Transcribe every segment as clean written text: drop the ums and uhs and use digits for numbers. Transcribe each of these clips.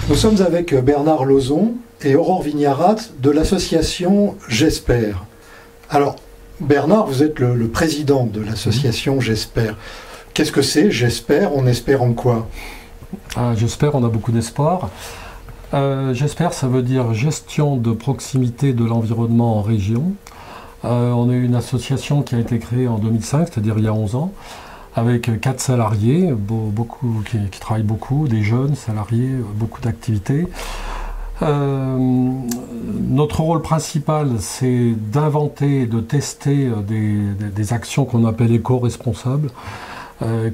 Nous sommes avec Bernard Lauzon et Aurore Vignarat de l'association J'espère. Alors, Bernard, vous êtes le président de l'association J'espère. Qu'est-ce que c'est J'espère? On espère en quoi? J'espère, on a beaucoup d'espoir. J'espère, ça veut dire gestion de proximité de l'environnement en région. On est une association qui a été créée en 2005, c'est-à-dire il y a 11 ans, avec 4 salariés, beaucoup, qui travaillent beaucoup, des jeunes salariés, beaucoup d'activités. Notre rôle principal, c'est d'inventer, de tester des actions qu'on appelle éco-responsables,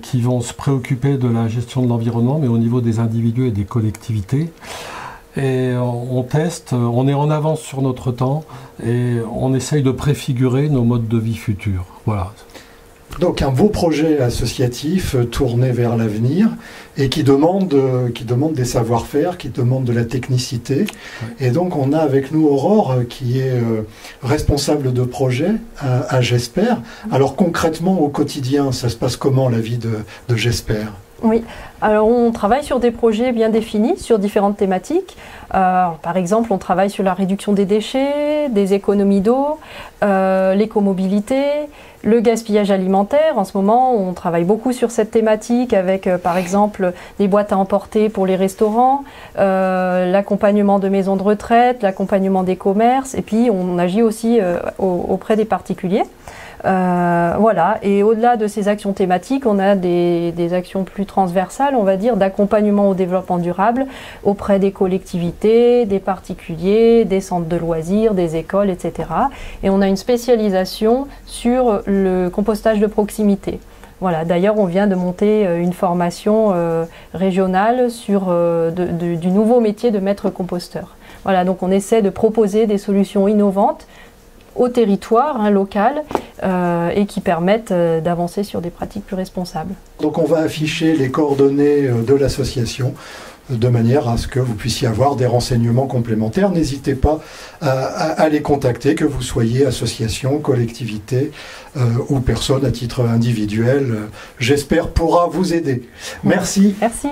qui vont se préoccuper de la gestion de l'environnement, mais au niveau des individus et des collectivités. Et on teste, on est en avance sur notre temps et on essaye de préfigurer nos modes de vie futurs. Voilà. Donc un beau projet associatif tourné vers l'avenir et qui demande des savoir-faire, qui demande de la technicité. Ouais. Et donc on a avec nous Aurore qui est responsable de projet à J'espère. Alors concrètement au quotidien, ça se passe comment la vie de J'espère? Oui, alors on travaille sur des projets bien définis, sur différentes thématiques. Par exemple, on travaille sur la réduction des déchets, des économies d'eau, l'écomobilité, le gaspillage alimentaire. En ce moment, on travaille beaucoup sur cette thématique avec, par exemple, des boîtes à emporter pour les restaurants, l'accompagnement de maisons de retraite, l'accompagnement des commerces, et puis on agit aussi auprès des particuliers. Voilà, et au-delà de ces actions thématiques, on a des actions plus transversales, on va dire, d'accompagnement au développement durable auprès des collectivités, des particuliers, des centres de loisirs, des écoles, etc. Et on a une spécialisation sur le compostage de proximité. Voilà, d'ailleurs, on vient de monter une formation régionale sur du nouveau métier de maître composteur. Voilà, donc on essaie de proposer des solutions innovantes au territoire local et qui permettent d'avancer sur des pratiques plus responsables. Donc on va afficher les coordonnées de l'association de manière à ce que vous puissiez avoir des renseignements complémentaires. N'hésitez pas à les contacter, que vous soyez association, collectivité ou personne à titre individuel. J'espère pourra vous aider. Merci. Merci.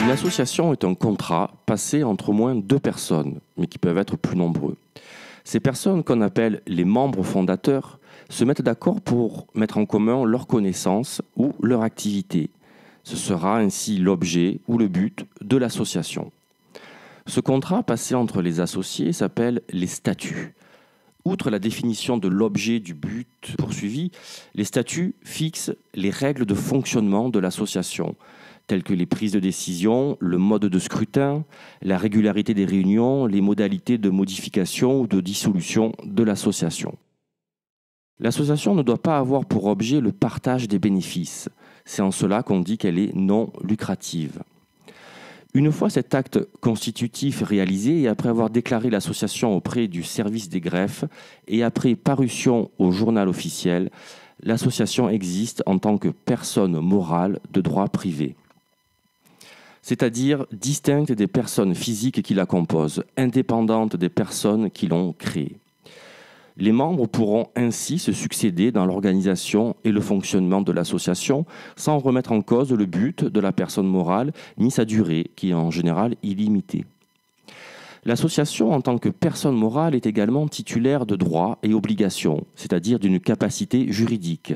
Une association est un contrat passé entre au moins 2 personnes, mais qui peuvent être plus nombreux. Ces personnes, qu'on appelle les membres fondateurs, se mettent d'accord pour mettre en commun leurs connaissances ou leur activité. Ce sera ainsi l'objet ou le but de l'association. Ce contrat passé entre les associés s'appelle les statuts. Outre la définition de l'objet du but poursuivi, les statuts fixent les règles de fonctionnement de l'association, telles que les prises de décision, le mode de scrutin, la régularité des réunions, les modalités de modification ou de dissolution de l'association. L'association ne doit pas avoir pour objet le partage des bénéfices. C'est en cela qu'on dit qu'elle est non lucrative. Une fois cet acte constitutif réalisé et après avoir déclaré l'association auprès du service des greffes et après parution au journal officiel, l'association existe en tant que personne morale de droit privé, c'est-à-dire distincte des personnes physiques qui la composent, indépendante des personnes qui l'ont créée. Les membres pourront ainsi se succéder dans l'organisation et le fonctionnement de l'association sans remettre en cause le but de la personne morale ni sa durée, qui est en général illimitée. L'association, en tant que personne morale, est également titulaire de droits et obligations, c'est-à-dire d'une capacité juridique.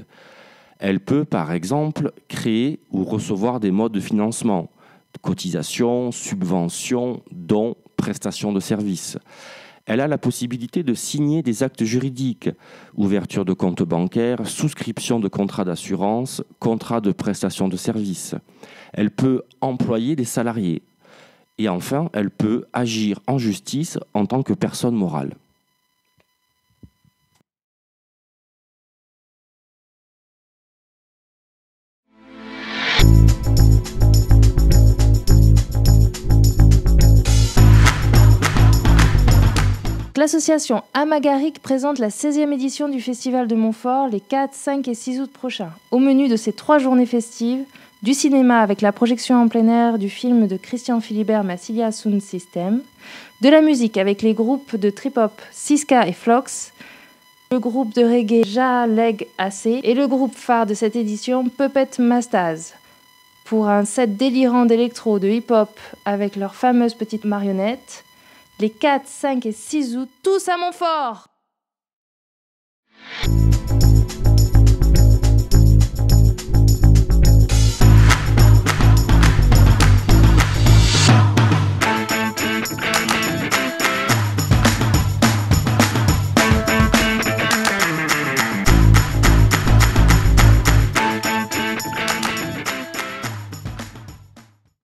Elle peut, par exemple, créer ou recevoir des modes de financement, cotisations, subventions, dons, prestations de services. Elle a la possibilité de signer des actes juridiques, ouverture de compte bancaire, souscription de contrats d'assurance, contrats de prestation de services. Elle peut employer des salariés. Et enfin, elle peut agir en justice en tant que personne morale. L'association Amagaric présente la 16e édition du Festival de Montfort les 4, 5 et 6 août prochains. Au menu de ces 3 journées festives, du cinéma avec la projection en plein air du film de Christian Philibert Massilia Sound System, de la musique avec les groupes de trip-hop Siska et Flox, le groupe de reggae Ja Leg AC et le groupe phare de cette édition, Puppet Mastaz, pour un set délirant d'électro, de hip-hop avec leurs fameuses petites marionnettes, les 4, 5 et 6 août, tous à Montfort!